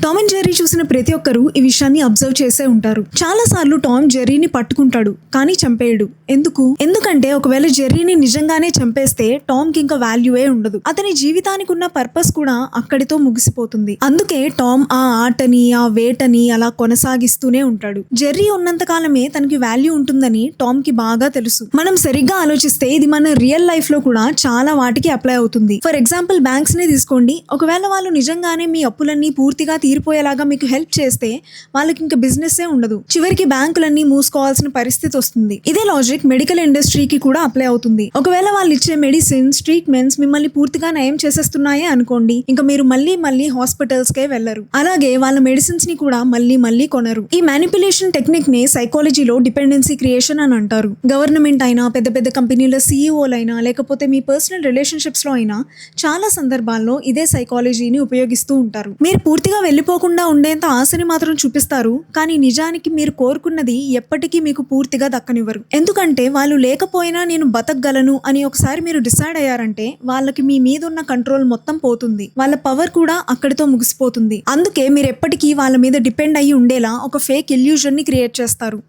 Tom and Jerry చూసిన ప్రతి ఒక్కరూ ఈ విషయాన్ని అబ్జర్వ్ చేసే ఉంటారు. చాలా సార్లు టామ్ జెర్రీని పట్టుకుంటాడు కానీ చంపేయడు. ఎందుకంటే ఒకవేళ జెర్రీని నిజంగానే చంపేస్తే టామ్ కి ఇంకా వాల్యూయే ఉండదు. అతని జీవితానికి ఉన్న పర్పస్ కూడా అక్కడితో ముగిసిపోతుంది. అందుకే టామ్ ఆ ఆటని ఆ వేటని అలా కొనసాగిస్తూనే ఉంటాడు. జెర్రీ ఉన్నంత కాలమే తనకి వాల్యూ ఉంటుందని టామ్ కి బాగా తెలుసు. మనం సరిగ్గా ఆలోచిస్తే ఇది మన రియల్ లైఫ్ లో కూడా చాలా వాటికి అప్లై అవుతుంది. ఫర్ ఎగ్జాంపుల్ బ్యాంక్స్ ని తీసుకోండి. ఒకవేళ వాళ్ళు నిజంగానే మీ అప్పులన్నీ పూర్తిగా తీరిపోయేలాగా మీకు హెల్ప్ చేస్తే వాళ్ళకి ఇంకా బిజినెస్ ఉండదు. చివరికి బ్యాంకులన్నీ మూసుకోవాల్సిన పరిస్థితి వస్తుంది. ఇదే లాజిక్ మెడికల్ ఇండస్ట్రీకి కూడా అప్లై అవుతుంది. ఒకవేళ వాళ్ళు ఇచ్చే మెడిసిన్స్ ట్రీట్మెంట్స్ మిమ్మల్ని పూర్తిగా నయం చేసేస్తున్నాయే అనుకోండి, ఇంకా మీరు మళ్ళీ హాస్పిటల్స్ కే వెళ్లరు. అలాగే వాళ్ళ మెడిసిన్స్ ని కూడా మళ్ళీ కొనరు. ఈ మ్యానిపులేషన్ టెక్నిక్ ని సైకాలజీలో డిపెండెన్సీ క్రియేషన్ అని అంటారు. గవర్నమెంట్ అయినా పెద్ద పెద్ద కంపెనీల సీఈఓలైనా లేకపోతే మీ పర్సనల్ రిలేషన్షిప్స్ లో అయినా చాలా సందర్భాల్లో ఇదే సైకాలజీని ఉపయోగిస్తూ ఉంటారు. మీరు పూర్తిగా వెళ్ళిపోకుండా ఉండేంత ఆశని మాత్రం చూపిస్తారు, కానీ నిజానికి మీరు కోరుకున్నది ఎప్పటికీ మీకు పూర్తిగా దక్కనివ్వరు. ఎందుకంటే వాళ్ళు లేకపోయినా నేను బతకగలను అని ఒకసారి మీరు డిసైడ్ అయ్యారంటే వాళ్ళకి మీ మీద ఉన్న కంట్రోల్ మొత్తం పోతుంది. వాళ్ళ పవర్ కూడా అక్కడితో ముగిసిపోతుంది. అందుకే మీరు ఎప్పటికీ వాళ్ళ మీద డిపెండ్ అయ్యి ఉండేలా ఒక ఫేక్ ఇల్యూజన్ ని క్రియేట్ చేస్తారు.